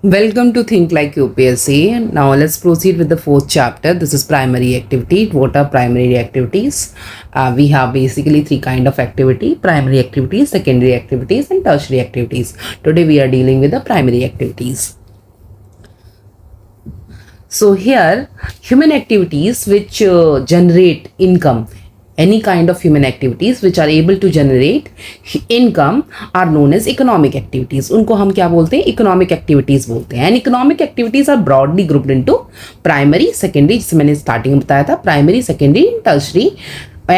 Welcome to Think Like UPSC. Now let's proceed with the fourth chapter. This is primary activity. What are primary activities? We have basically three kind of activity: primary activities, secondary activities, and tertiary activities. Today we are dealing with the primary activities. So here, human activities which generate income, any kind of human activities which are able to generate income are known as economic activities. उनको हम क्या बोलते हैं? Economic activities बोलते हैं. And economic activities are broadly grouped into primary, secondary, जिसे मैंने starting में बताया था, primary, secondary, tertiary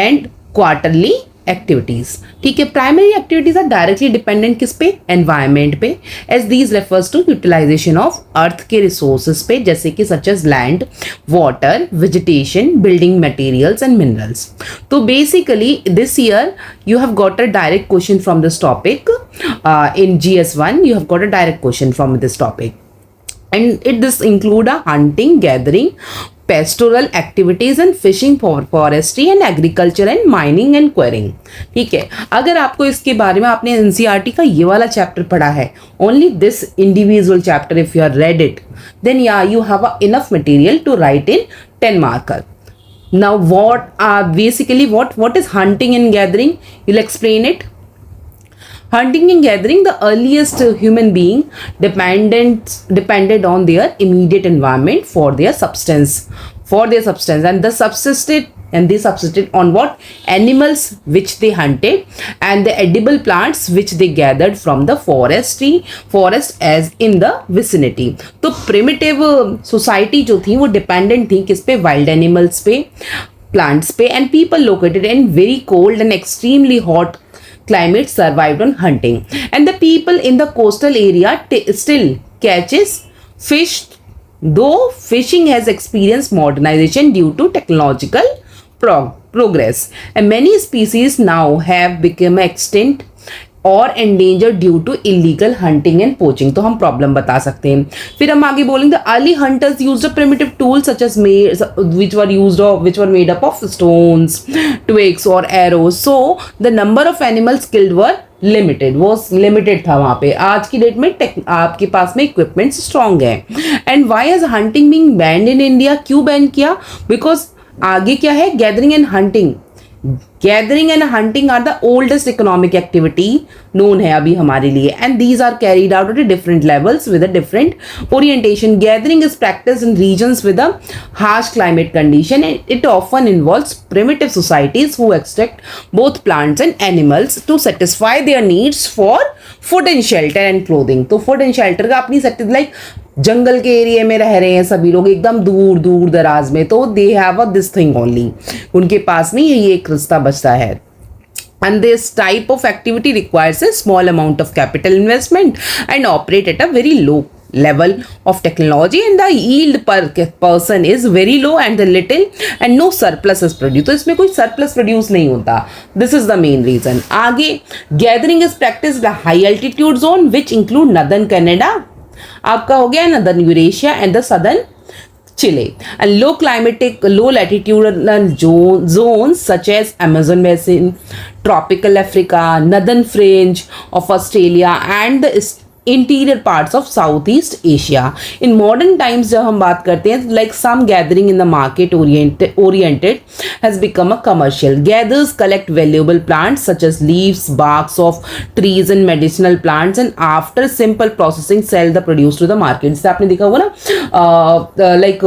and quarterly activities. ठीक है, primary activities are directly dependent किस पे? एनवायरमेंट पे, as these refers to utilisation of earth के रिसोर्सेज पे, जैसे कि such as land, water, vegetation, building materials and minerals. तो basically this year you have got a direct question from this topic. In GS1 you have got a direct question from this topic, and this include a hunting, gathering, pastoral activities and fishing, forestry and agriculture and mining and quarrying. ठीक है, अगर आपको इसके बारे में आपने NCERT का ये वाला चैप्टर पढ़ा है, only this individual chapter, if you are read it, then या you have enough material to write in 10 marker. Now what is hunting and gathering? You'll explain it. Hunting and gathering, the earliest human being depended on their immediate environment for their substance, and they subsisted on what? Animals which they hunted, and the edible plants which they gathered from the forest as in the vicinity. तो primitive society जो थी वो dependent थी किस पे? Wild animals पे, plants पे, and people located in very cold and extremely hot climate survived on hunting. And the people in the coastal area still catches fish, though fishing has experienced modernization due to technological progress, and many species now have become extinct और endangered due to illegal hunting and poaching. तो हम problem बता सकते हैं. फिर हम आगे बोलेंगे, early hunters used a primitive tools such as which were made up of stones, twigs or arrows. So the number of animals killed were limited था वहाँ पे. आज की डेट में आपके पास में इक्विपमेंट स्ट्रॉन्ग है. And why is hunting being banned in India? क्यों बैन किया? बिकॉज आगे क्या है? Gathering and hunting. Gathering and hunting are the oldest economic activity known है अभी हमारे लिए, and these are carried out at different levels with a different orientation. Gathering is practiced in regions with a harsh climate condition, and it often involves primitive societies who extract both plants and animals to satisfy their needs for food and shelter and clothing. तो food and shelter का अपनी like जंगल के area में रह रहे हैं सभी लोग, एकदम दूर दूर दराज में, तो they have this thing only, उनके पास में यही एक रास्ता बचता है. And this type of activity requires a small amount of capital investment and operate at a very low level of technology, and the yield per person is very low and the little and no surplus is produced. तो इसमें कोई surplus produce नहीं होता. This is the main reason. आगे, gathering is practiced at high altitude zone which include northern Canada, आपका हो गया northern Eurasia and the southern Chile, and low latitudinal zones such as Amazon basin, tropical Africa, northern fringe of Australia and the interior parts of south east Asia. In modern times जब हम बात करते हैं, like some gathering in the market oriented has become a commercial. Gatherers collect valuable plants such as leaves, barks of trees and medicinal plants, and after simple processing sell the produce to the market. जैसे आपने देखा होगा ना, like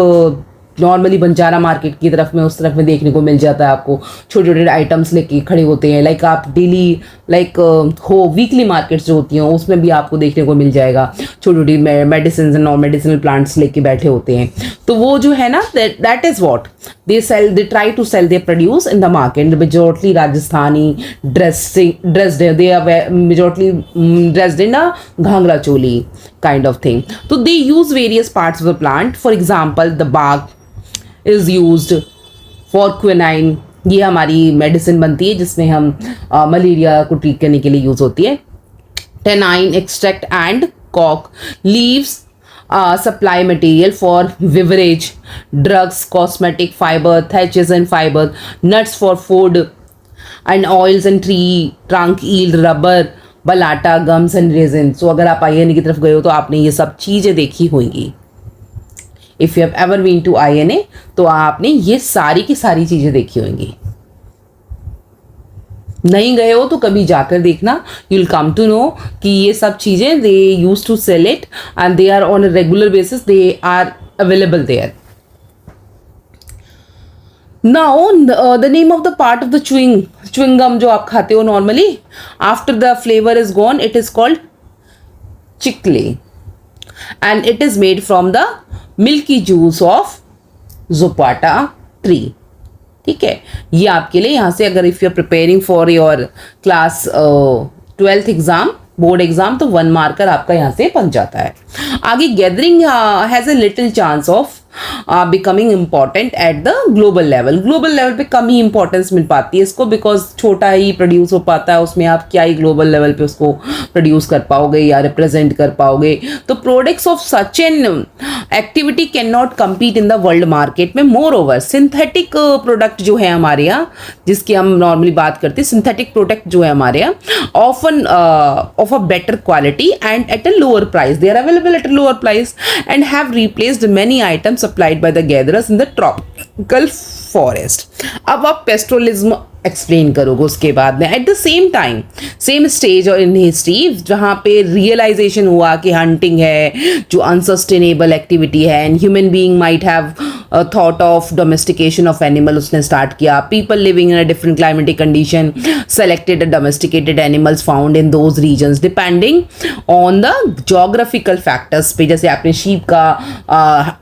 normally Banjara market की तरफ में, उस तरफ में देखने को मिल जाता है आपको, छोटे छोटे आइटम्स लेके खड़े होते हैं. लाइक आप डेली वीकली मार्केट्स जो होती हैं उसमें भी आपको देखने को मिल जाएगा, छोटी छोटी medicine and non medicinal plants लेके बैठे होते हैं. तो वो जो है ना, that is what they try to sell, they produce in the market. Majorly Rajasthani dressed, they are majorly dressed in a ghagra choli kind of thing. तो they use various parts of the plant. For example, the bark is used for quinine, ये हमारी medicine बनती है जिसमें हम malaria को treat करने के लिए यूज होती है. टेनाइन एक्सट्रैक्ट एंड कॉक leaves supply material for beverage, drugs, cosmetic, fiber, thatches and fiber, nuts for food, and oils and tree trunk yield rubber, balata, gums and resin. So अगर आप INA की तरफ गए हो तो आपने ये सब चीज़ें देखी होंगी। If you have ever been to INA तो आपने ये सारी की सारी चीज़ें देखी होंगी। नहीं गए हो तो कभी जाकर देखना, you will come to know कि ये सब चीज़ें they use to sell it and they are on a regular basis, they are available there. Now the name of the part of the chewing gum जो आप खाते हो normally, after the flavour is gone it is called chicle and it is made from the milky juice of zapota tree. ठीक है, ये आपके लिए यहाँ से अगर if you are preparing for your class 12th exam, board exam, तो 1 marker आपका यहाँ से बन जाता है। आगे gathering has a little chance of becoming important at the global level. Global level पे कम ही इंपॉर्टेंस मिल पाती है इसको, बिकॉज छोटा ही प्रोड्यूस हो पाता है, उसमें आप क्या ही ग्लोबल लेवल पे उसको प्रोड्यूस कर पाओगे या रिप्रेजेंट कर पाओगे। तो products of such an activity can not compete in the world market में। मोर ओवर सिंथेटिक प्रोडक्ट जो है हमारे यहाँ, जिसकी हम नॉर्मली बात करते हैं, सिंथेटिक प्रोडक्ट जो है हमारे यहाँ often of a better quality and at a lower price, they are available at a lower price and have replaced many items supplied by the gatherers in the tropical forest। अब आप pastoralism explain करोगे उसके बाद में। At the same time same stage और in history जहाँ पे realisation हुआ कि हंटिंग है जो अनसस्टेनेबल एक्टिविटी है and human being might have thought of domestication of animal, उसने स्टार्ट किया। People living in a different climatic condition selected domesticated animals found in those regions depending on the geographical factors पे। जैसे आपने sheep का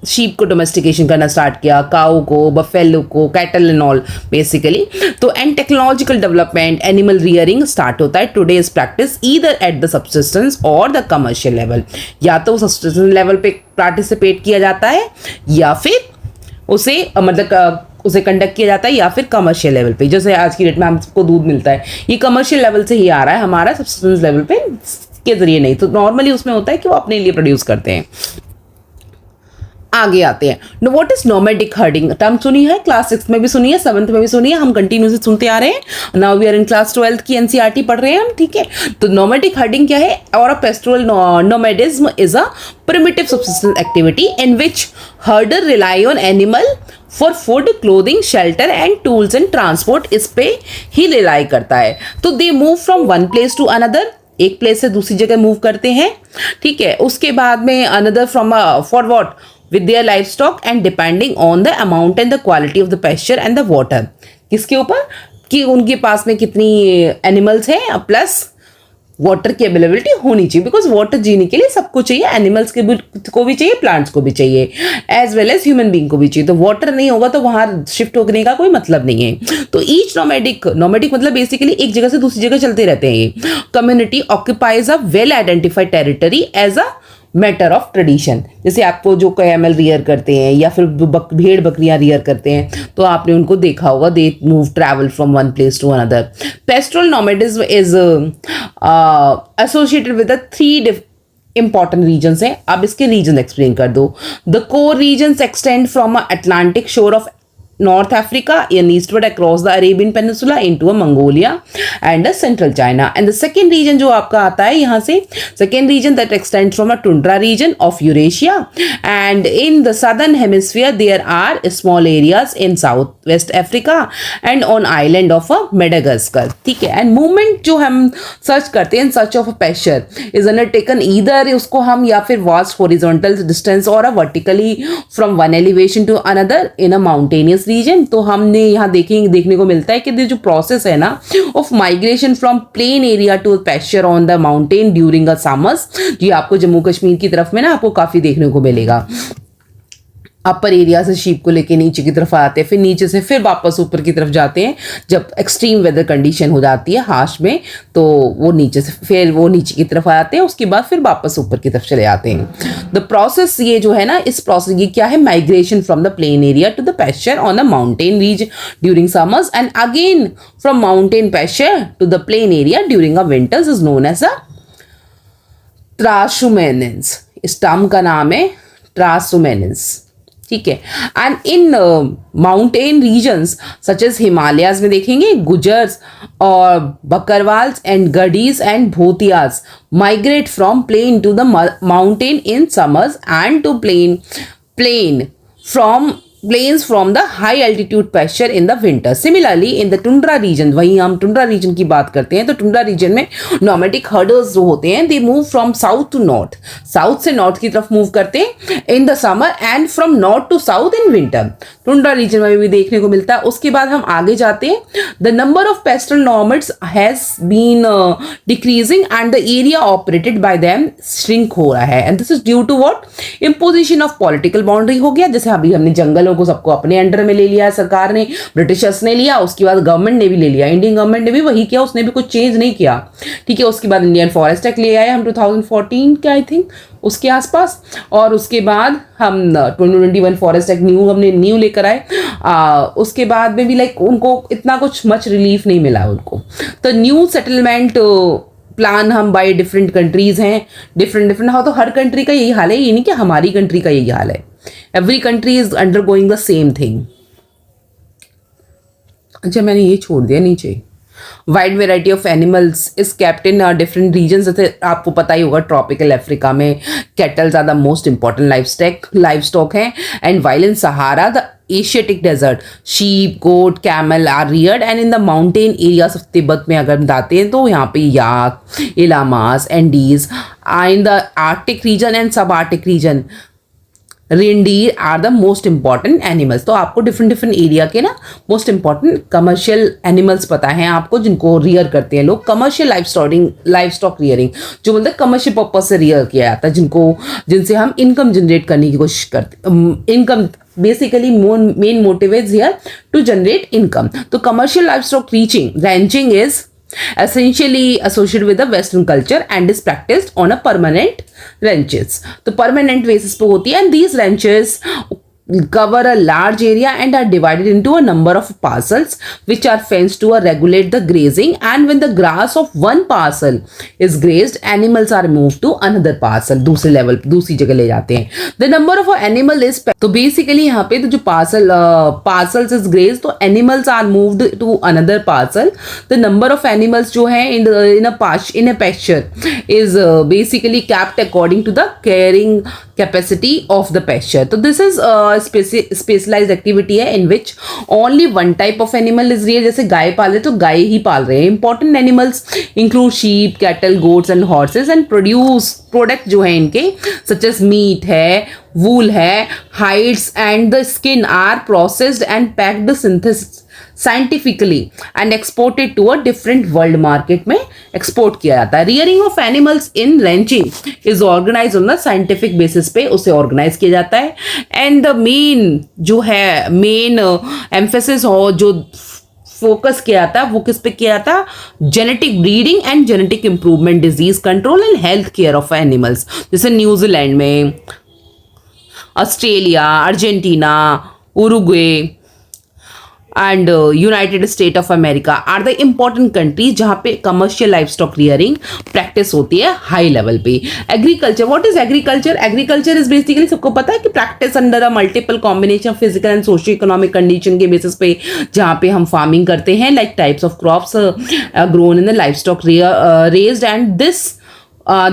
sheep को domestication करना start किया, काऊ को, बफेलो को, कैटल एंड ऑल बेसिकली। तो and technological development, animal rearing start होता है। Today is practice either at the subsistence और द कमर्शियल लेवल। या तो सब्सिस्टेंस लेवल पे पार्टिसिपेट किया जाता है या फिर उसे उसे कंडक्ट किया जाता है या फिर कमर्शियल लेवल पे। जैसे आज की डेट में हमको दूध मिलता है, ये कमर्शियल लेवल से ही आ रहा है, हमारा सब्सिस्टेंस लेवल पे के जरिए नहीं। तो नॉर्मली उसमें होता है कि वो अपने लिए प्रोड्यूस करते हैं। आगे आते हैं। What is nomadic herding? Term सुनी है, क्लास 6 में भी सुनी है, 7th में भी सुनी है, हम कंटिन्यूसली सुनते आ रहे हैं। Now we are in class 12th की NCERT पढ़ रहे हैं हम। ठीक है, तो नोमैडिक हर्डिंग क्या है? और a pastoral nomadism is a primitive subsistence activity in which herder rely on animal for food, clothing, shelter and tools and transport. इस पे ही रिलाई करता है। तो they move from one place to another, एक प्लेस से दूसरी जगह मूव करते हैं। ठीक है, उसके बाद में another from for what with their livestock and depending on the amount and the quality of the pasture and the water। किसके ऊपर? कि उनके पास में कितनी एनिमल्स हैं प्लस वाटर की अवेलेबिलिटी होनी चाहिए, बिकॉज वाटर जीने के लिए सबको चाहिए, एनिमल्स को भी चाहिए, प्लांट्स को भी चाहिए, as well as human being को भी चाहिए। तो वाटर नहीं होगा तो वहाँ शिफ्ट होने का कोई मतलब नहीं है। तो ईच नोमैडिक मतलब बेसिकली एक जगह से दूसरी जगह चलते रहते हैं। ये community occupies a well identified territory as a matter of tradition. जैसे आपको जो कैमल रियर करते हैं या फिर भेड़ बकरियां रियर करते हैं तो आपने उनको देखा होगा, they move travel from one place to another. Pastoral nomadism is associated with the 3 important regions हैं। अब इसके रीजन एक्सप्लेन कर दो। The core regions extend from Atlantic shore of North Africa and eastward across the Arabian Peninsula into a Mongolia and a central China। And the second region जो आपका आता है यहाँ से, second region that extends from a tundra region of Eurasia and in the southern hemisphere there are small areas in southwest Africa and on island of Madagascar। ठीक है, and movement जो हम सर्च करते हैं in search of a pasture is undertaken either उसको हम या फिर vast horizontal distance or a vertically from one elevation to another in a mountainous region. तो हमने यहाँ देखने को मिलता है कि जो प्रोसेस है ना of migration from plain area to pasture on the mountain during a summers, ये आपको जम्मू कश्मीर की तरफ में ना आपको काफी देखने को मिलेगा। अपर एरिया से शीप को लेके नीचे की तरफ आते हैं, फिर नीचे से फिर वापस ऊपर की तरफ जाते हैं जब एक्सट्रीम वेदर कंडीशन हो जाती है हार्श में, तो वो नीचे से फिर वो नीचे की तरफ आते हैं, उसके बाद फिर वापस ऊपर की तरफ चले आते हैं। द प्रोसेस ये जो है ना, इस प्रोसेस ये क्या है? Migration from the plain area to the pasture on the mountain ridge during summers and again from mountain pasture to the plain area during a winters is known as a transhumance. इस term का नाम है transhumance. ठीक है। And in mountain regions such as Himalayas में देखेंगे गुजर्स और Bakarwals and Gaddis and Bhotiyas migrate from plain to the mountain in summers and to plain plains from the high altitude pasture in the winter. Similarly, in the tundra region, वहीं हम tundra region की बात करते हैं तो टुंड्रा रीजन में nomadic herders जो होते हैं they move from south to north, south से नॉर्थ की तरफ मूव करते हैं in the summer and from north to south in winter. Tundra region में भी देखने को मिलता है. उसके बाद हम आगे जाते हैं. The number of pastoral nomads has been decreasing and the area operated by them shrink हो रहा है. And this is due to what? Imposition of political boundary हो गया. जैसे अभी हमने जंगलों को सबको अपने अंडर में ले लिया है, सरकार ने, ब्रिटिशर्स ने लिया, उसके बाद गवर्नमेंट ने भी ले लिया. इंडियन गवर्नमेंट ने भी वही किया, उसने भी कुछ चेंज नहीं किया. ठीक है. उसके बाद इंडियन फॉरेस्ट एक्ट ले आए हम 2014 के आई थिंक उसके आसपास. और उसके बाद हम 2021 फॉरेस्ट एक्ट हमने न्यू लेकर आए. उसके बाद में भी लाइक उनको इतना कुछ मच रिलीफ नहीं मिला उनको. तो न्यू सेटलमेंट प्लान हम बाय डिफरेंट कंट्रीज हैं, डिफरेंट हाँ. तो हर कंट्री का यही हाल है, ये नहीं कि हमारी कंट्री का यही हाल है. Every country is undergoing the same thing. अच्छा मैंने ये छोड़ दिया नीचे. Wide variety of animals is kept in different regions. जैसे आपको पता ही होगा ट्रॉपिकल अफ्रीका में cattles are the most important livestock है. And while in Sahara the Asiatic desert sheep goat camel are reared. And in the mountain areas of Tibet में अगर बताते हैं तो यहाँ पे याक, इलामास, Andes. In the Arctic region and sub Arctic region reindeer are the most important animals. तो आपको different area के ना मोस्ट इंपॉर्टेंट कमर्शियल एनिमल्स पता है आपको जिनको रियर करते हैं लोग. कमर्शियल लाइफ स्टॉक रियरिंग जो मतलब कमर्शियल पर्पज से रियर किया जाता है, जिनसे हम इनकम जनरेट करने की कोशिश करते. Income basically main motive is here to generate income. तो commercial livestock ranching is essentially associated with the western culture and is practiced on a permanent ranches. तो permanent basis पे होती है. And these ranches cover a large area and are divided into a number of parcels which are fenced to regulate the grazing. And when the grass of one parcel is grazed, animals are moved to another parcel. दूसरे level दूसरी जगह ले जाते हैं. The number of animal is तो basically यहाँ पे तो जो parcels is grazed तो animals are moved to another parcel. The number of animals जो है in a pasture is basically kept according to the carrying capacity of the pasture. तो this is specialised activity है in which only one type of animal is reared. जैसे गाय पाले तो गाय ही पाल रहे हैं. Important animals include sheep, cattle, goats and horses. And product जो है इनके सच एज मीट है, वूल है, hides and the skin are processed and packed scientifically and exported to a different world market में एक्सपोर्ट किया जाता है. Rearing of animals in wrenching is organise on the scientific basis पे उसे organise किया जाता है. एंड द मेन एम्फेसिस हो जो फोकस किया था वो किस पे किया था? Genetic breeding and genetic improvement, disease control and health care of animals. जैसे न्यूजीलैंड में, Australia, Argentina, Uruguay and United State of America are the important countries जहाँ पे commercial livestock rearing practice होती है हाई लेवल पे. Agriculture, what is agriculture? Agriculture is basically सबको पता है कि practice under a multiple combination physical and socio economic condition के बेसिस पे जहाँ पे हम फार्मिंग करते हैं. Like types of crops grown in the life stock raised and this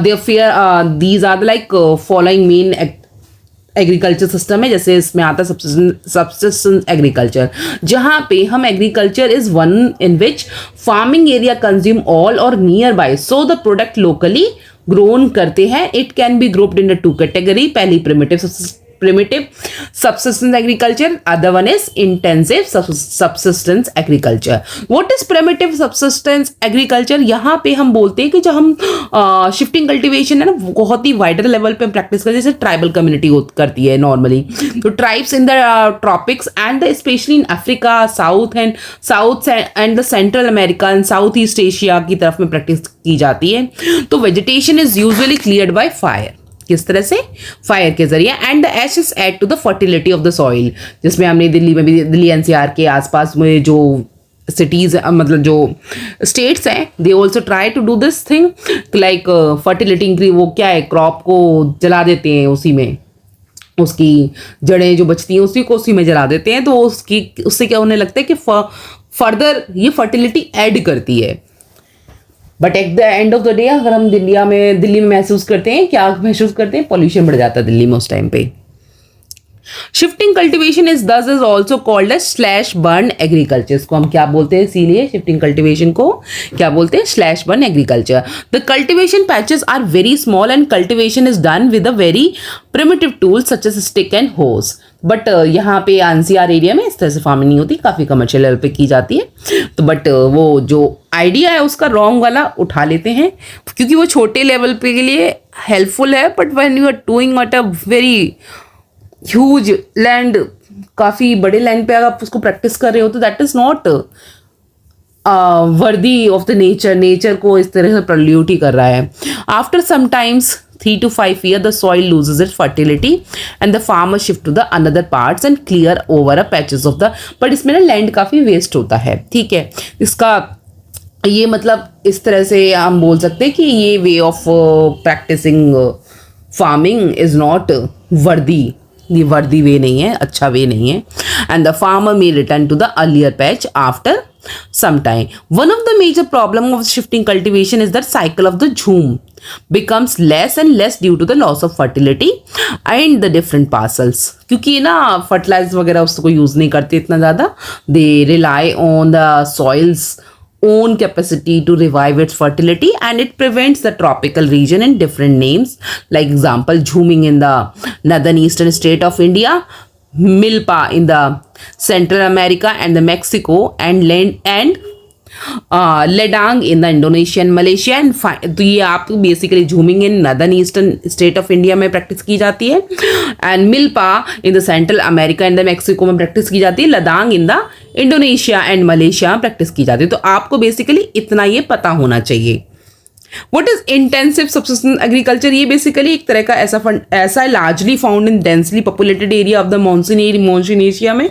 these are the like following main agriculture system है. जैसे इसमें आता है सबसिस्टेंस एग्रीकल्चर, जहाँ पे हम agriculture is one in which farming area consume all और nearby so the product locally grown करते हैं. It can be grouped into category. पहली primitive subsistence agriculture, other one is intensive subsistence agriculture. What is primitive subsistence agriculture? यहाँ पे हम बोलते हैं कि जब हम शिफ्टिंग कल्टीवेशन है ना बहुत ही वाइडर लेवल पे प्रैक्टिस करते हैं, जैसे ट्राइबल कम्युनिटी करती है नॉर्मली. तो tribes in the tropics and specially in Africa, south and the central America and south east Asia की तरफ में प्रैक्टिस की जाती है. तो vegetation is usually cleared by fire. किस तरह से? फायर के जरिए. And the ashes add to the fertility of the soil. जिसमें हमने दिल्ली एनसीआर के आसपास में जो सिटीज मतलब जो स्टेट्स हैं they also try to do this thing like fertility increase. वो क्या है? क्रॉप को जला देते हैं उसी में उसकी जड़ें जो बचती हैं उसी को उसी में जला देते हैं, तो उससे क्या होने लगता है कि फर्दर ये फर्टिलिटी ऐड करती है। But at the end of the day अगर हम दिल्ली में महसूस करते हैं, क्या महसूस करते हैं, पॉल्यूशन बढ़ जाता है दिल्ली में उस टाइम पे। Shifting cultivation is thus is also called as slash burn agriculture. इसको हम क्या बोलते हैं, इसीलिए शिफ्टिंग कल्टिवेशन को क्या बोलते हैं, slash burn agriculture. The cultivation patches are very small and cultivation is done with a very primitive tool such as stick and hoes. But यहाँ पे एनसीआर एरिया में इस तरह से फार्मिंग नहीं होती, काफ़ी कमर्शियल लेवल पे की जाती है। तो बट वो जो आइडिया है उसका रॉन्ग वाला उठा लेते हैं, क्योंकि वो छोटे लेवल पे के लिए हेल्पफुल है, but when you are doing at a very huge land, काफ़ी बड़े लैंड पे अगर आप उसको प्रैक्टिस कर रहे हो तो that is not worthy of the nature को इस तरह से प्रल्यूट ही कर रहा है। After some times 3 to 5 years the soil loses its fertility and the farmer shift to the another parts and clear over a patches of the, but इसमें ना लैंड काफ़ी वेस्ट होता है, ठीक है। इसका ये मतलब इस तरह से हम बोल सकते हैं कि ये way of practising farming is not worthy, ये वर्दी वे नहीं है, अच्छा वे नहीं है। And the farmer may return to the earlier patch after some time. One of the major problem of shifting cultivation is that cycle of the jhum becomes less and less due to the loss of fertility and the different parcels. क्योंकि ना fertiliser वगैरह उसको use नहीं करते इतना ज़्यादा, they rely on the soil's own capacity to revive its fertility and it prevents the tropical region in different names, like example jhuming in the northern eastern state of India, milpa in the Central America and the Mexico, and ledang in the Indonesia and Malaysia and तो ये आप basically jhuming in northern eastern state of India में practice की जाती है, and milpa in the central America and the Mexico में practice की जाती है, ladang in the Indonesia and Malaysia में प्रैक्टिस की जाती है। तो आपको बेसिकली इतना ये पता होना चाहिए। What is intensive subsistence agriculture? ये बेसिकली एक तरह का ऐसा largely found in densely populated area of the monsoon Asia में।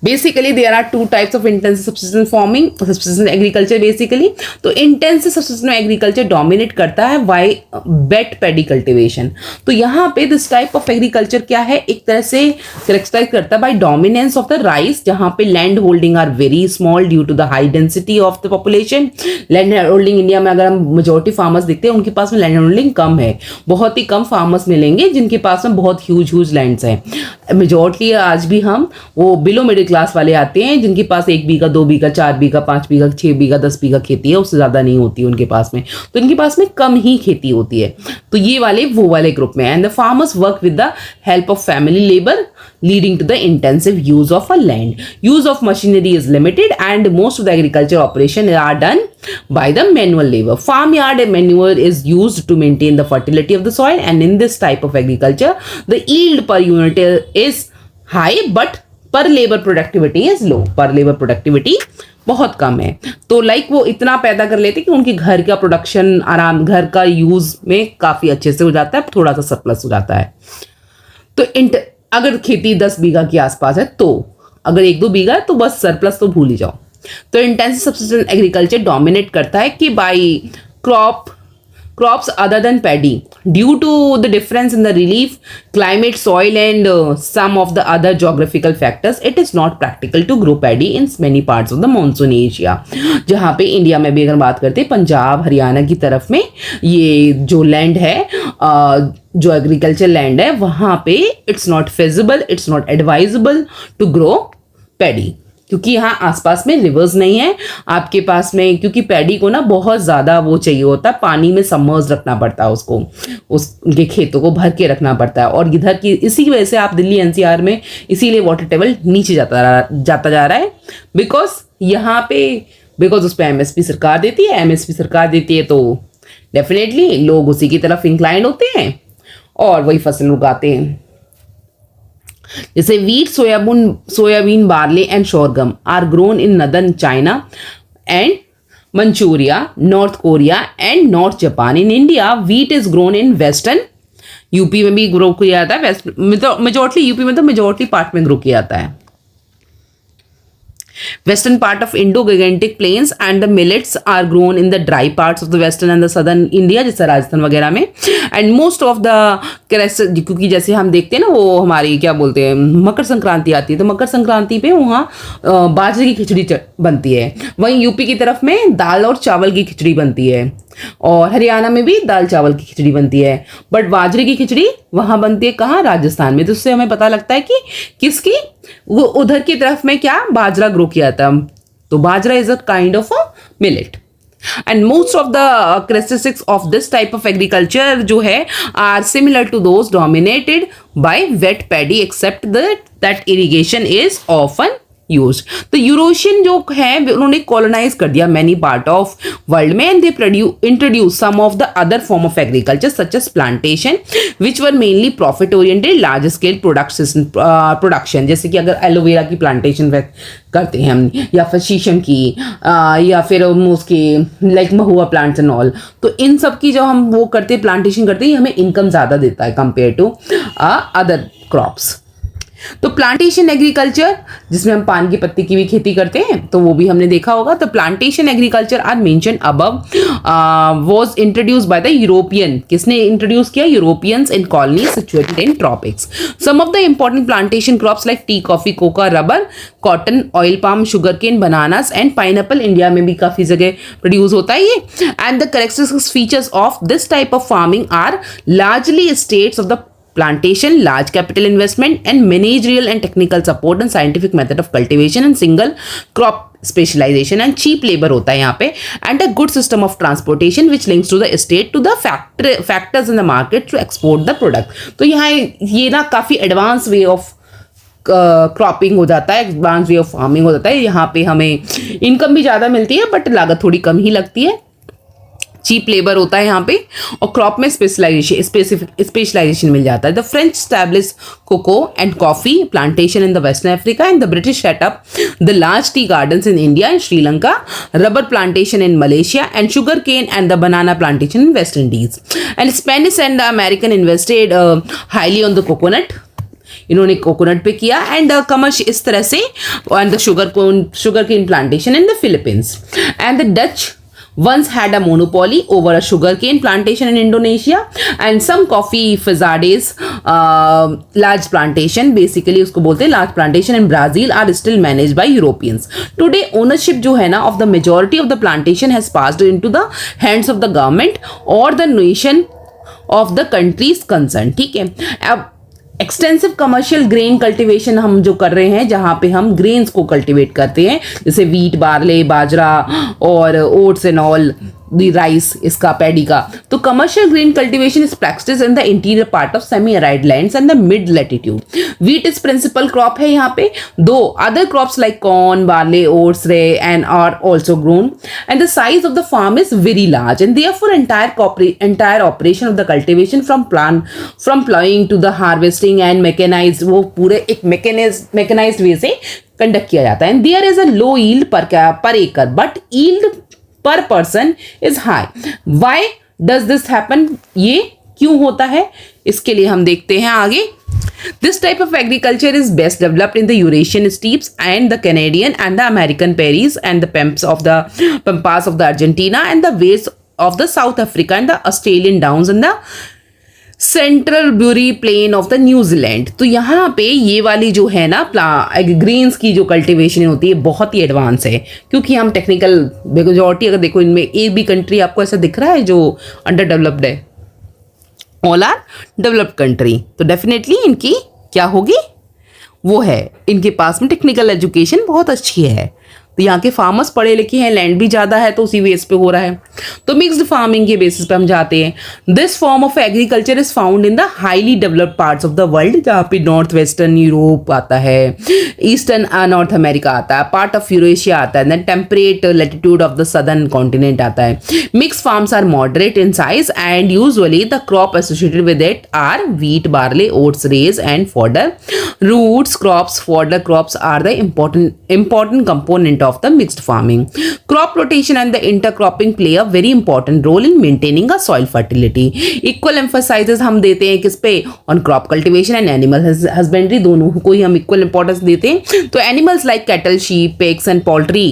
Basically there are 2 types of intensive subsistence agriculture basically. तो इंटेंसिव सबसिस्टेंस एग्रीकल्चर डोमिनेट करता है वाई वेट पैडी कल्टिवेशन। तो यहाँ पे दिस टाइप ऑफ एग्रीकल्चर क्या है, एक तरह से करेक्टराइज करता है by dominance of the rice, जहाँ पे land holding are very small due to the high density of the population. Land holding India में अगर हम मेजोरिटी फार्मर्स देखते हैं, उनके पास में लैंड होल्डिंग कम है, बहुत ही कम फार्मर्स मिलेंगे जिनके पास में बहुत ह्यूज लैंड्स हैं। मेजोरिटी आज भी हम वो बिलो मिडिल क्लास वाले आते हैं जिनके पास 1 बीघा 2 बीघा 4 बीघा 5 बीघा 6 बीघा 10 बीघा खेती है, उससे ज़्यादा नहीं होती उनके पास में, तो इनके पास में कम ही खेती होती है। तो ये वाले वो वाले ग्रुप में, and the farmers work with the help of family labour leading to the intensive use of a land. Use of machinery is limited and most of the agriculture operations are done by the manual labor. Farmyard manure is used to maintain the fertility of the soil, and in this type of agriculture the yield per unit is high but per labor productivity is low. Per labor productivity बहुत कम है। तो like वो इतना पैदा कर लेते कि उनके घर का प्रोडक्शन घर का यूज में काफ़ी अच्छे से हो जाता है, थोड़ा सा सरप्लस हो जाता है। तो अगर खेती 10 बीघा के आसपास है, तो अगर 1-2 बीघा है तो बस सरप्लस तो भूल ही जाओ। तो इंटेंसिव सबसिस्टेंस एग्रीकल्चर डोमिनेट करता है कि by crops other than paddy due to the difference in the relief, climate, soil and some of the other geographical factors, it is not practical to grow paddy in many parts of the monsoon Asia. जहाँ पे India में भी अगर बात करते हैं, पंजाब हरियाणा की तरफ में ये जो लैंड है, जो एग्रीकल्चर लैंड है, वहाँ पे it's not feasible, it's not advisable to grow paddy, क्योंकि यहाँ आसपास में रिवर्स नहीं है आपके पास में, क्योंकि पैडी को ना बहुत ज़्यादा वो चाहिए होता है, पानी में सबमर्ज रखना पड़ता है उसको, उनके खेतों को भर के रखना पड़ता है। और इधर की इसी वजह से आप दिल्ली एनसीआर में इसीलिए वाटर टेबल नीचे जाता जा रहा है, बिकॉज उस पर एमएसपी सरकार देती है, तो डेफिनेटली लोग उसी की तरफ इंक्लाइंड होते हैं और वही फसल उगाते हैं। जैसे wheat, soybean, barley and sorghum are grown in northern China and Manchuria, North Korea and North Japan. In India wheat is grown in western UP में भी ग्रो किया जाता है, मेजोरिटी यूपी में तो मेजोरिटी पार्ट में ग्रो किया जाता है। Western part of Indo-Gangetic plains and the millets are grown in the dry parts of the western and the southern India, जैसे राजस्थान वगैरह में. And most of the क्योंकि जैसे हम देखते हैं ना, वो हमारी क्या बोलते हैं, मकर संक्रांति आती है, तो मकर संक्रांति पे वहाँ बाजरे की खिचड़ी बनती है. वहीं यूपी की तरफ में दाल और चावल की खिचड़ी बनती है, और हरियाणा में भी दाल चावल की खिचड़ी बनती है. बट बाजरे की खिचड़ी वहाँ बनती है कहाँ, राजस्थान में. तो उससे हमें पता लगता है कि किसकी, वो उधर की तरफ में क्या बाजरा ग्रो किया था. तो bajra is a kind of a millet. And most of the characteristics of this type of agriculture जो है are similar to those dominated by wet paddy, except that irrigation is often used. तो Eurasian जो है उन्होंने colonise कर दिया many part of world में, and they introduce some of the other form of agriculture such as plantation which were mainly profit oriented large scale production. जैसे कि अगर एलोवेरा की प्लांटेशन करते हैं हम, या फिर शीशम की, या फिर उसके like Mahua plants and all, तो इन सब की जो हम वो करते हैं, प्लांटेशन करते हैं, हमें इनकम ज़्यादा देता है कंपेयर टू अदर क्रॉप्स. तो प्लांटेशन एग्रीकल्चर, जिसमें हम पान की पत्ती की भी खेती करते हैं, तो वो भी हमने देखा होगा. तो plantation agriculture as mention above was introduced by the European. किसने इंट्रोड्यूस किया? Europeans in colonies situated in tropics. Some of the important plantation crops like tea, coffee, cocoa, rubber, cotton, oil palm, sugar cane, bananas and pineapple India में भी काफी जगह produce होता है ये. And the characteristic features of this type of farming are largely states of the plantation, large capital investment and managerial and technical support and scientific method of cultivation and single crop specialization and cheap labor होता है यहाँ पे, and a good system of transportation which links to the state to the factors in the market to export the product. तो यहाँ ये ना काफ़ी advance way of cropping हो जाता है, एडवांस वे ऑफ फार्मिंग हो जाता है. यहाँ पे हमें इनकम भी ज़्यादा मिलती है बट लागत थोड़ी कम ही लगती है. चीप लेबर होता है यहाँ पे, और क्रॉप में स्पेशलाइजेशन मिल जाता है. The French establish cocoa and coffee plantation in the western Africa, and the British set up the large tea gardens in India and Sri Lanka, rubber plantation in Malaysia, and sugar cane and the banana plantation in West Indies. And Spanish and the American invested highly on the coconut. इन्होंने coconut पे किया, and कमर्श इस तरह से, and the sugar cane plantation in the Philippines. And the Dutch once had a monopoly over a sugarcane plantation in Indonesia, and some coffee fazades large plantation, basically उसको बोलते हैं large plantation in Brazil, are still managed by Europeans. Today ownership जो है ना of the majority of the plantation has passed into the hands of the government or the nation of the countries concerned. ठीक है. अब extensive commercial grain cultivation हम जो कर रहे हैं, जहाँ पे हम ग्रेन्स को कल्टीवेट करते हैं, जैसे वीट, बार्ले, बाजरा और oats and all, the rice, इसका पैडी का. तो commercial grain cultivation is practice in the interior part of semi arid lands and the mid latitude. Wheat is principal crop है यहाँ पे. Two other crops like corn, barley, oats, rye and are also grown, and the size of the farm is very large, and therefore entire operation of the cultivation from ploughing to the harvesting and mechanised, वो पूरे एक mechanised वे से conduct किया जाता है. And there is a low yield per acre but yield per person is high. Why does this happen? ये क्यों होता है? इसके लिए हम देखते हैं आगे. This type of agriculture is best developed in the Eurasian steppes and the Canadian and the American prairies and the pampas of the Argentina and the wastes of the South Africa and the Australian downs and the central bury plain of the New Zealand. तो यहाँ पे ये वाली जो है ना grains की जो कल्टीवेशन होती है बहुत ही एडवांस है, क्योंकि हम टेक्निकल मेजॉरिटी अगर देखो इनमें एक भी कंट्री आपको ऐसा दिख रहा है जो अंडर डेवलप्ड है. All are developed country. तो डेफिनेटली इनकी क्या होगी, वो है इनके पास में टेक्निकल एजुकेशन बहुत अच्छी है. तो यहाँ के फार्मर्स पढ़े लिखे हैं, लैंड भी ज़्यादा है, तो उसी बेस पे हो रहा है. तो मिक्स्ड फार्मिंग के बेसिस पे हम जाते हैं. This form of agriculture is found in the highly developed parts of the world, जहाँ पे नॉर्थ वेस्टर्न यूरोप आता है, ईस्टर्न नॉर्थ अमेरिका आता है, पार्ट ऑफ यूरेशिया आता है, then temperate latitude of the southern continent आता है. Mix farms are moderate in size and usually the crop associated with it are wheat, barley, oats, maize and fodder. Roots crops, fodder crops are the important component of the mixed farming. Crop rotation and the intercropping play a very important role in maintaining a soil fertility. Equal emphasis हम देते हैं किस पे? On crop cultivation and animal husbandry, दोनों को ही हम equal importance देते हैं. तो animals like cattle, sheep, pigs and poultry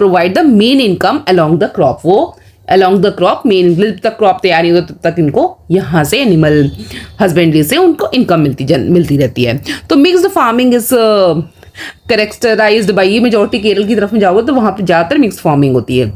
provide the main income along the crop. वो along the crop मेन जब तक क्रॉप तैयार नहीं होता तब तक इनको यहाँ से एनिमल हस्बेंड्री से उनको इनकम मिलती रहती है. तो mixed farming is characterised by, ये मेजॉरिटी केरल की तरफ में जाओगे तो वहाँ पे ज़्यादातर मिक्स्ड फार्मिंग होती है.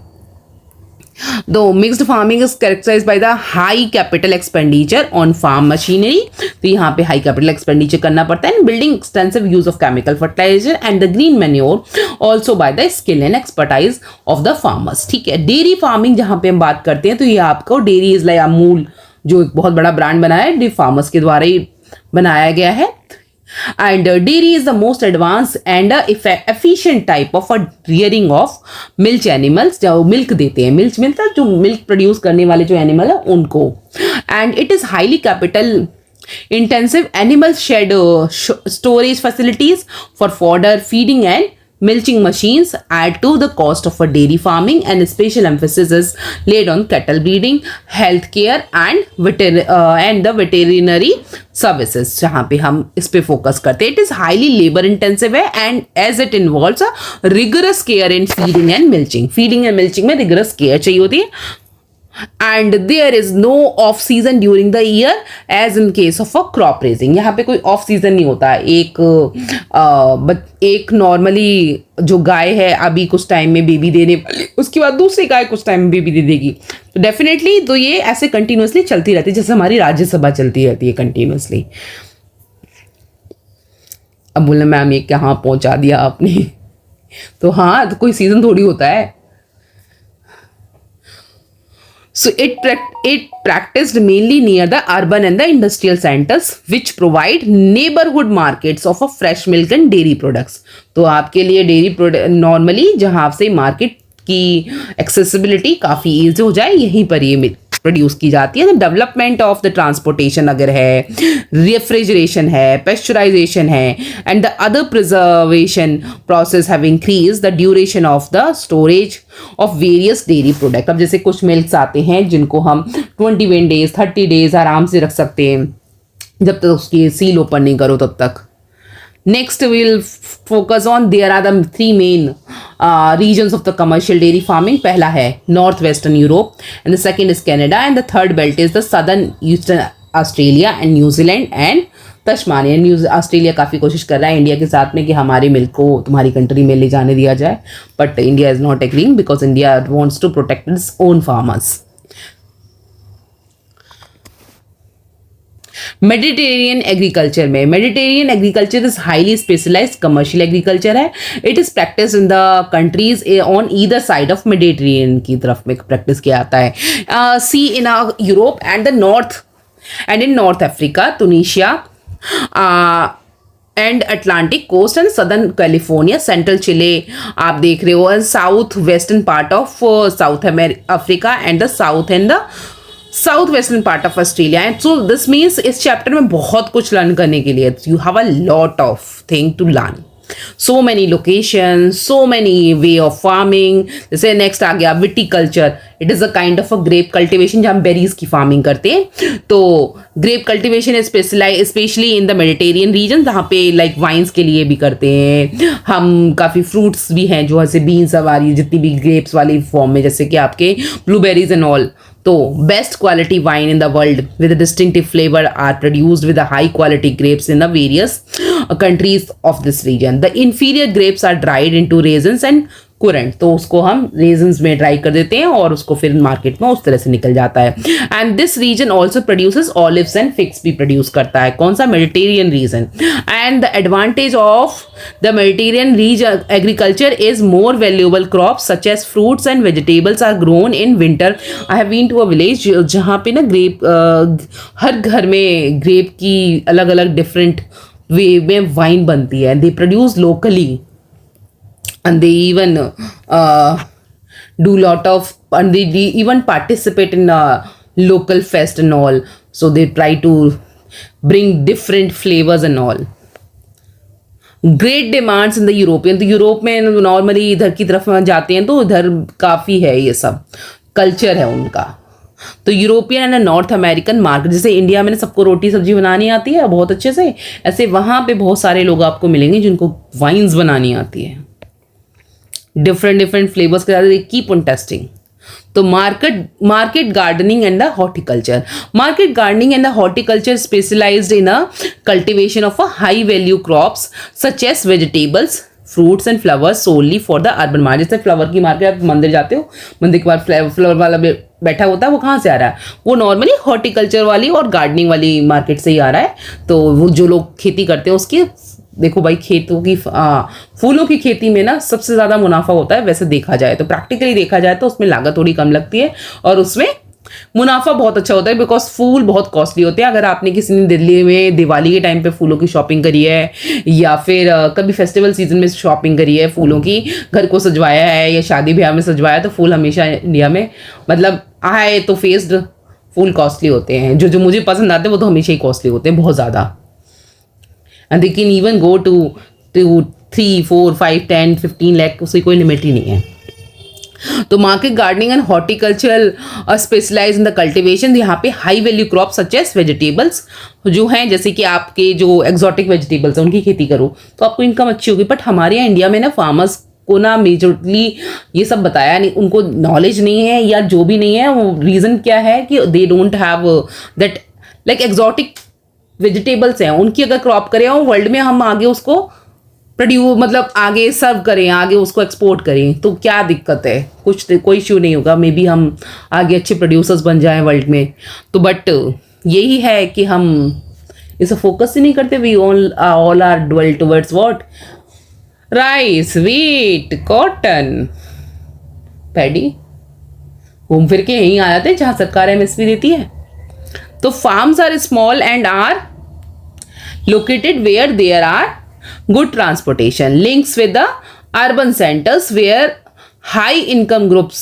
The mixed farming is characterized by the high capital expenditure on farm machinery. तो यहाँ पे high capital expenditure करना पड़ता है, and building extensive use of chemical fertilizer and the green manure, also by the skill and expertise of the farmers. ठीक है. Dairy farming जहाँ पे हम बात करते हैं तो ये आपको डेयरी इज लाइक अमूल जो एक बहुत बड़ा ब्रांड बनाया है, फार्मर्स के द्वारा ही बनाया गया है. And dairy is the most advanced and efficient type of a rearing of milk animals जो milk देते हैं. milk मिलता है जो milk produce करने वाले जो animal है उनको. And it is highly capital intensive. Animals shed storage facilities for fodder, feeding and milching machines add to the cost of a dairy farming, and special emphasis is laid on cattle breeding, health care and the veterinary services जहाँ पे हम इस पे focus करते हैं. It is highly labor intensive है and as it involves a rigorous care in feeding and milching. feeding and milching में rigorous care चाहिए होती है. And there is no off season during the year as in case of a crop raising. यहाँ पे कोई off season नहीं होता. एक नॉर्मली जो गाय है अभी कुछ टाइम में बेबी देने वाली, उसके बाद दूसरी गाय कुछ टाइम में बेबी दे देगी. तो डेफिनेटली तो ये ऐसे कंटिन्यूसली चलती रहती है जैसे हमारी राज्यसभा चलती रहती है कंटिन्यूसली. अब बोलना मैम ये कहाँ पहुँचा दिया आपने. तो हाँ, तो कोई सीजन थोड़ी होता है. So it practiced mainly near the urban and the industrial centers, which provide neighborhood markets of a fresh milk and dairy products. तो आपके लिए डेयरी प्रोडक्ट नॉर्मली जहाँ से मार्केट की एक्सेसिबिलिटी काफ़ी ईजी हो जाए यहीं पर ये प्रोड्यूस की जाती है. डेवलपमेंट ऑफ द ट्रांसपोर्टेशन अगर है, रेफ्रिजरेशन है, पेस्चराइजेशन है and the other preservation process have increase the duration of the storage of various dairy product. अब जैसे कुछ मिल्क्स आते हैं जिनको हम 21 डेज 30 डेज आराम से रख सकते हैं जब तक उसकी सील ओपन नहीं करो तब तक. Next, we will focus on there are the three main regions of the commercial dairy farming. पहला है Northwestern Europe, and the second is Canada, and the third belt is the Southern Eastern Australia and New Zealand and Tasmania. Australia काफ़ी कोशिश कर रहा है India के साथ में कि हमारे मिल्क को तुम्हारी कंट्री में ले जाने दिया जाए, but India is not agreeing because India wants to protect its own farmers. Mediterranean agriculture में, Mediterranean agriculture is highly specialised commercial agriculture है. It is practice in the countries on either side of Mediterranean की तरफ में practice किया जाता है. Sea in Europe and the north and in North Africa, Tunisia and Atlantic coast and southern California, central Chile आप देख रहे हो, south western part of South Africa and the south and the south western part of Australia. And so this means इस chapter में बहुत कुछ learn करने के लिए you have a lot of thing to learn. so many locations, so many way of farming. जैसे next आ गया viticulture. It is a kind of a grape cultivation जहाँ हम बेरीज की फार्मिंग करते हैं. तो grape cultivation specially in the Mediterranean reason जहाँ पे लाइक वाइन्स के लिए भी करते हैं हम. काफ़ी फ्रूट्स भी हैं जो ऐसे बीन्स हमारी जितनी भी ग्रेप्स वाली फॉर्म में जैसे कि आपके ब्लूबेरीज एंड ऑल. तो best quality wine in the world with distinctive flavour are produced with high quality grapes in the various countries of this region. The inferior grapes are dried into raisins and currant. तो उसको हम रेजन्स में dry कर देते हैं और उसको फिर मार्केट में उस तरह से निकल जाता है. And this region also produces olives and figs भी प्रोड्यूस करता है. कौन सा? Mediterranean region. And the advantage of the Mediterranean region agriculture is more valuable crops such as fruits and vegetables are grown in winter. I have been to a village जहाँ पे ना grep हर घर में grep की अलग अलग different way में wine बनती है. They produce locally and they even do lot of and they even participate in local fest and all, so they try to bring different flavors and all. Great demands in the European, तो Europe में normally इधर की तरफ जाते हैं तो इधर काफ़ी है, ये सब कल्चर है उनका। तो European and north American market, जैसे इंडिया में सबको रोटी सब्जी बनानी आती है बहुत अच्छे से, ऐसे वहाँ पे बहुत सारे लोग आपको मिलेंगे जिनको वाइन्स बनानी आती है डिफरेंट डिफरेंट फ्लेवर्स के साथ, दे कीप ऑन टेस्टिंग। तो market gardening and the horticulture, market gardening and the horticulture specialised in a cultivation of a high value crops such as vegetables, fruits and flowers solely for the urban market. जैसे flower की market, आप मंदिर जाते हो, मंदिर के बाद flower वाला बैठा होता है, वो कहाँ से आ रहा है, वो नॉर्मली हॉर्टिकल्चर वाली और गार्डनिंग वाली मार्केट से ही आ रहा है। तो वो जो लोग खेती करते हैं उसकी, देखो भाई, खेतों की फूलों की खेती में ना सबसे ज़्यादा मुनाफा होता है वैसे देखा जाए तो, प्रैक्टिकली देखा जाए तो उसमें लागत थोड़ी कम लगती है और उसमें मुनाफा बहुत अच्छा होता है, बिकॉज फूल बहुत कॉस्टली होते हैं। अगर आपने किसी ने दिल्ली में दिवाली के टाइम पे फूलों की शॉपिंग करी है या फिर कभी फेस्टिवल सीजन में शॉपिंग करी है फूलों की, घर को सजवाया है या शादी ब्याह में सजवाया, तो फूल हमेशा इंडिया में मतलब आए तो फेस्ड फूल कॉस्टली होते हैं। जो मुझे पसंद आते हैं वो तो हमेशा ही कॉस्टली होते हैं, बहुत ज़्यादा। And they can even go to 3, 4, 5, 10, 15 lakh, उसकी कोई लिमिट ही नहीं है। तो market gardening and horticulture specialize in the cultivation, यहाँ पे high value crop such as vegetables जो हैं, जैसे कि आपके जो एक्सोटिक वेजिटेबल्स हैं उनकी खेती करो तो आपको इनकम अच्छी होगी। बट हमारे यहाँ इंडिया में ना फार्मर्स को ना मेजरली ये सब बताया नहीं, उनको नॉलेज नहीं है या जो भी नहीं है, वो रीज़न क्या है कि they don't have that, like exotic vegetables हैं उनकी अगर क्रॉप करें और वर्ल्ड में हम आगे उसको मतलब आगे सर्व करें, आगे उसको एक्सपोर्ट करें तो क्या दिक्कत है, कोई इश्यू नहीं होगा। मे बी हम आगे अच्छे प्रोड्यूसर्स बन जाएं वर्ल्ड में। तो बट यही है कि हम इसे फोकस ही नहीं करते। We all are dwell towards what, rice, wheat, cotton, paddy, घूम फिर के यहीं आ जाते हैं जहाँ सरकार एमएसपी देती है। तो farms are small and are located where there are good transportation links with the urban centers where high income groups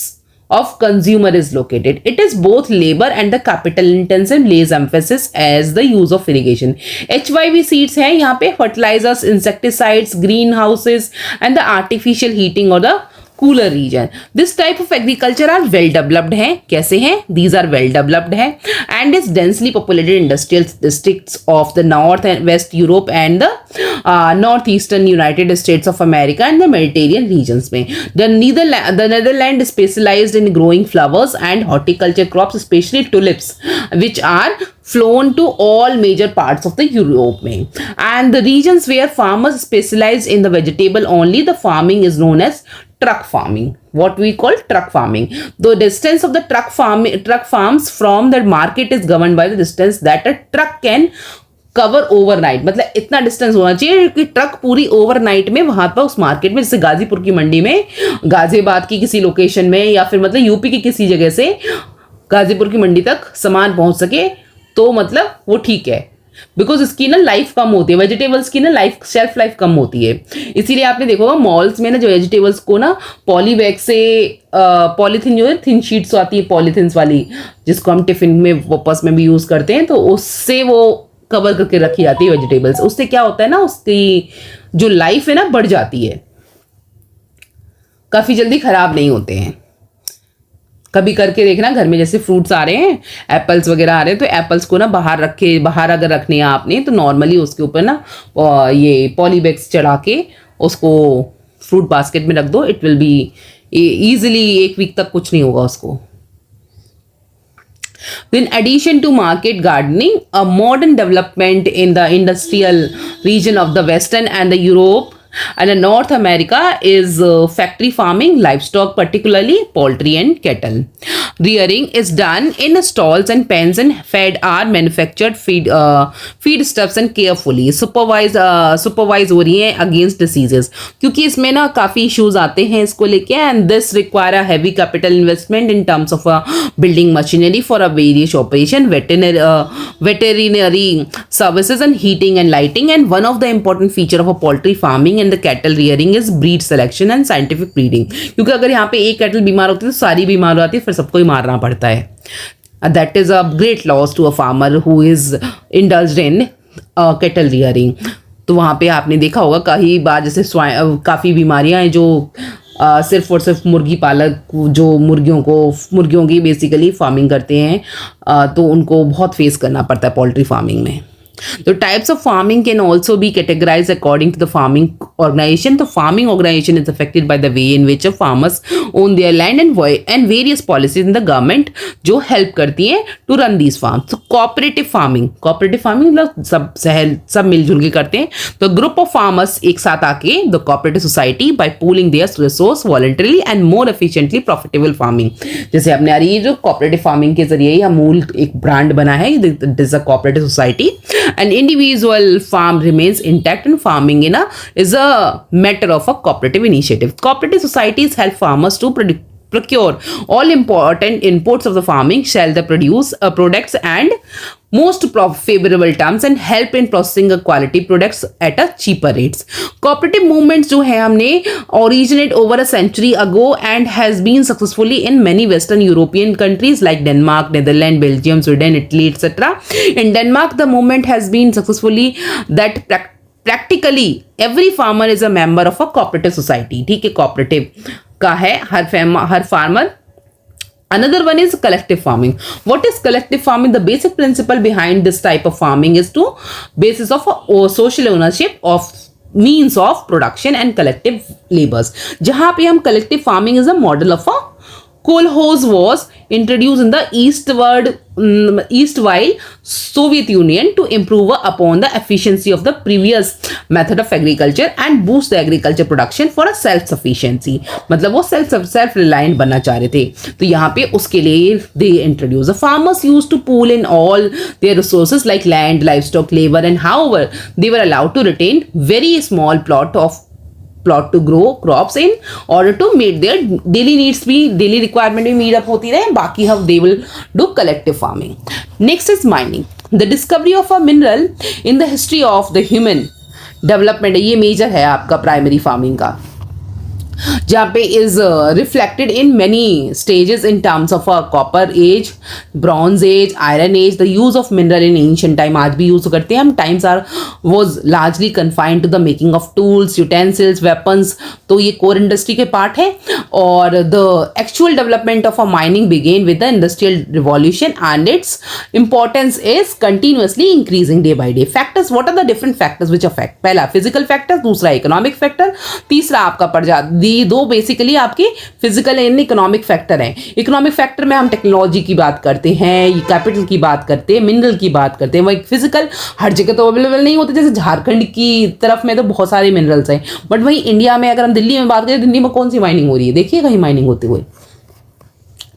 of consumer is located. It is both labor and the capital intensive, lays emphasis as the use of irrigation. HYV seeds हैं यहाँ पे, fertilizers, insecticides, greenhouses and the artificial heating or the cooler region. This type of agriculture are well developed हैं, कैसे हैं, these are well developed हैं and is densely populated industrial districts of the north and west Europe and the northeastern United States of America and the Mediterranean regions में. The Netherlands is specialized in growing flowers and horticulture crops, especially tulips, which are flown to all major parts of the Europe में. And the regions where farmers specialize in the vegetable only, the farming is known as truck farming, what we call truck farming. The distance of the truck farms from the market is governed by the distance that a truck can cover overnight. मतलब इतना distance होना चाहिए कि truck पूरी overnight में वहां पर उस मार्केट में, जैसे गाजीपुर की मंडी में, गाजियाबाद की किसी लोकेशन में या फिर मतलब यूपी की किसी जगह से गाजीपुर की मंडी तक सामान पहुंच सके, तो मतलब वो ठीक है। बिकॉज इसकी ना लाइफ कम होती है, वेजिटेबल्स की ना शेल्फ लाइफ कम होती है। इसीलिए आपने देखा होगा मॉल्स में ना जो वेजिटेबल्स को ना पॉलीबैग से पॉलीथीन, जो है थिन शीट्स आती है पॉलीथीन्स वाली, जिसको हम टिफिन में वापस में भी यूज़ करते हैं, तो उससे वो कवर करके रखी जाती है वेजिटेबल्स। उससे क्या होता है ना, उसकी जो लाइफ है ना बढ़ जाती है, काफ़ी जल्दी ख़राब नहीं होते हैं। कभी करके देखना, घर में जैसे फ्रूट्स आ रहे हैं, एप्पल्स वगैरह आ रहे हैं, तो एप्पल्स को ना बाहर अगर रखने हैं आपने, तो नॉर्मली उसके ऊपर ना ये पॉलीबैग्स चढ़ा के उसको फ्रूट बास्केट में रख दो। It will be easily 1 week तक कुछ नहीं होगा उसको। In addition to market gardening, a modern development in the industrial region of the Western and the Europe and North America is factory farming, livestock, particularly poultry and cattle. Rearing is done in stalls and pens and fed are manufactured feedstuffs and carefully supervise हो रही है against diseases, क्योंकि इसमें ना काफ़ी issues आते हैं इसको लेके, and this require a heavy capital investment in terms of building machinery for a various operation, veterinary services and heating and lighting. And one of the important feature of a poultry farming and the cattle rearing is breed selection and scientific breeding, क्योंकि अगर यहाँ पे एक cattle बीमार होती है तो सारी बीमार हो जाती है, फिर सबको ही मारना पड़ता है। That is a great loss to a farmer who is indulged in cattle rearing. तो वहाँ पे आपने देखा होगा कई बार जैसे काफ़ी बीमारियाँ हैं जो सिर्फ और सिर्फ मुर्गी पालक जो मुर्गियों की बेसिकली फार्मिंग करते हैं, तो उनको बहुत फेस करना पड़ता है पोल्ट्री फार्मिंग में। The types of farming can also be categorized according to the farming organization. The farming organization is affected by the way in which farmers own their land and various policies in the government जो help करती हैं to run these farms. So cooperative farming मतलब सब मिलजुल के करते हैं। तो group of farmers एक साथ आके the cooperative society by pooling their resource voluntarily and more efficiently profitable farming। जैसे अपने यार ये जो cooperative farming के जरिए ही अमूल एक ब्रांड बना है, it is a cooperative society। An individual farm remains intact and farming is a matter of a cooperative initiative. Cooperative societies help farmers to procure all important inputs of the farming, sell the products and most favorable terms and help in processing the quality products at a cheaper rates. Cooperative movements जो है हमने originate over a century ago and has been successfully in many Western European countries like Denmark, Netherlands, Belgium, Sweden, Italy, etc. In Denmark, the movement has been successfully that practically every farmer is a member of a cooperative society. ठीक है, cooperative का है हर farmer। Another one is collective farming. What is collective farming? The basic principle behind this type of farming is to basis of a social ownership of means of production and collective labors. जहाँ पे हम collective farming is a model of a kolkhoz was introduced in the East while Soviet Union to improve upon the efficiency of the previous method of agriculture and boost the agriculture production for a self-sufficiency। मतलब वो self-reliant बनना चाह रहे थे, तो यहाँ पे उसके लिए they introduce the farmers used to pool in all their resources like land, livestock, labor and however they were allowed to retain very small plot to grow crops in order to meet their daily requirement भी meet up होती रहे, बाकी हम they will do collective farming। Next is mining. The discovery of a mineral in the history of the human development, ये major है आपका primary farming का, जहाँ पे is reflected in many stages in terms of a copper age, bronze age, iron age, the use of mineral in ancient time आज भी use करते हैं हम। times was largely confined to the making of tools, utensils, weapons, तो ये core industry के part है। और the actual development of a mining began with the industrial revolution and its importance is continuously increasing day by day। factors, what are the different factors which affect? पहला physical factor, दूसरा economic factor, तीसरा आपका पड़ जाता दो basically आपके physical and economic factor हैं। Economic factor में हम टेक्नोलॉजी की बात करते हैं, कैपिटल की बात करते हैं, मिनरल की बात करते हैं। वही फिजिकल हर जगह तो अवेलेबल नहीं होते, जैसे झारखंड की तरफ में तो बहुत सारे मिनरल्स हैं, बट वहीं इंडिया में अगर हम दिल्ली में बात करें, दिल्ली में कौन सी माइनिंग हो रही है? देखिए कहीं माइनिंग होते हुए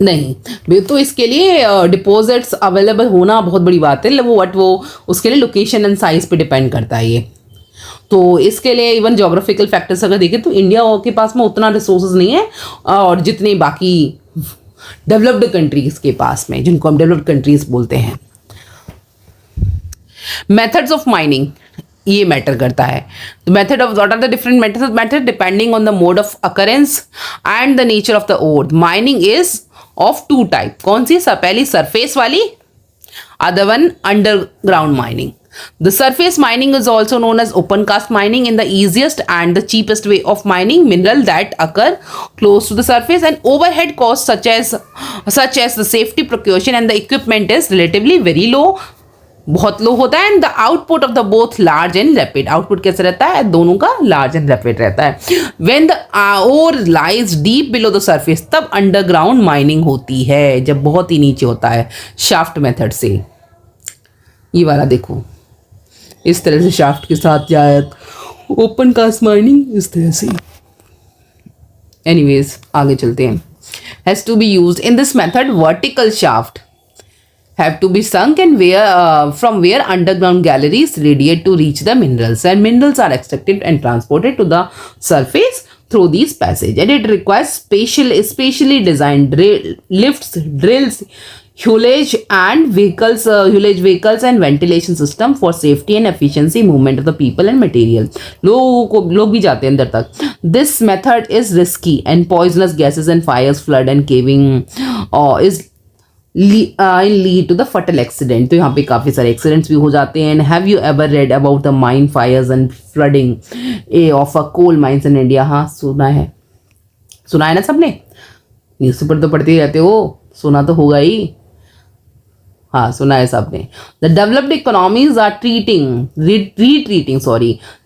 नहीं, तो इसके लिए डिपॉजिट्स अवेलेबल होना बहुत बड़ी बात है। वो उसके लिए लोकेशन एंड साइज पे डिपेंड करता है ये। तो इसके लिए इवन जोग्राफिकल फैक्टर्स अगर देखें तो इंडिया के पास में उतना रिसोर्सेज नहीं है और जितने बाकी डेवलप्ड कंट्रीज के पास में, जिनको हम डेवलप्ड कंट्रीज बोलते हैं। मेथड्स ऑफ माइनिंग ये मैटर करता है। तो method of what are the different method depending on the mode of occurrence and the nature of the ore. Mining is of two type. कौन सी? पहली सरफेस वाली, other one underground mining. The surface mining is also known as open cast mining in the easiest and the cheapest way of mining mineral that occur close to the surface and overhead costs such as the safety precaution and the equipment is relatively very low, बहुत लो होता है। And the output of the both large and rapid. Output कैसे रहता है? दोनों का large and rapid रहता है। When the ore lies deep below the surface, तब अंडरग्राउंड माइनिंग होती है, जब बहुत ही नीचे होता है शाफ्ट मेथड से। ये वाला देखो इस तरह से शाफ्ट के साथ जाए, ओपन कास्ट माइनिंग इस तरह से। एनीवेज आगे चलते हैं। Has to be used in this method vertical shaft have to be sunk and from where underground galleries radiate to reach the minerals, and minerals are extracted and transported to the surface through these passage, and it requires specially designed lifts, drills, haulage vehicles and ventilation system for safety and efficiency movement of the people and material। लोग भी जाते हैं अंदर तक। This method is risky and poisonous gases and fires, flood and caving is lead to the fatal accident. तो यहाँ पे काफ़ी सारे एक्सीडेंट्स भी हो जाते हैं। And have you ever read about the mine fires and flooding of a coal mines in India? हाँ, सुना है ना सबने, न्यूज़पेपर तो पढ़ते ही रहते हो, सुना तो होगा ही। हाँ, सुना है सबने। The developed economies are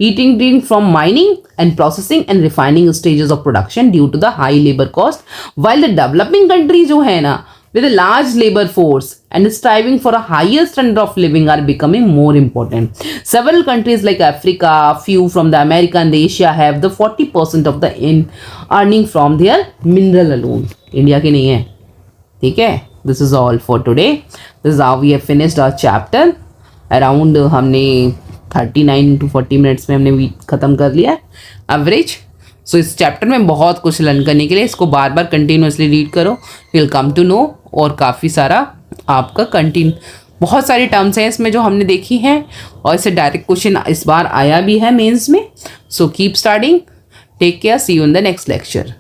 retreating from mining and processing and refining stages of production due to the high labor cost, while the developing countries जो है ना, with a large labor force and striving for a higher standard of living are becoming more important. Several countries like Africa, few from the America and Asia have the 40% of the earning from their mineral alone. India की नहीं है, ठीक है। This is all for today. This is how we have finished our chapter. Around हमने 39 to 40 minutes में हमने ख़त्म कर लिया है एवरेज। सो इस चैप्टर में बहुत कुछ लर्न करने के लिए, इसको बार बार कंटिन्यूसली रीड करो, विल कम टू नो। और काफ़ी सारा आपका बहुत सारी टर्म्स हैं इसमें जो हमने देखी हैं, और इससे डायरेक्ट क्वेश्चन इस बार आया भी है मेंस में। So keep studying, take care, see you in the next lecture.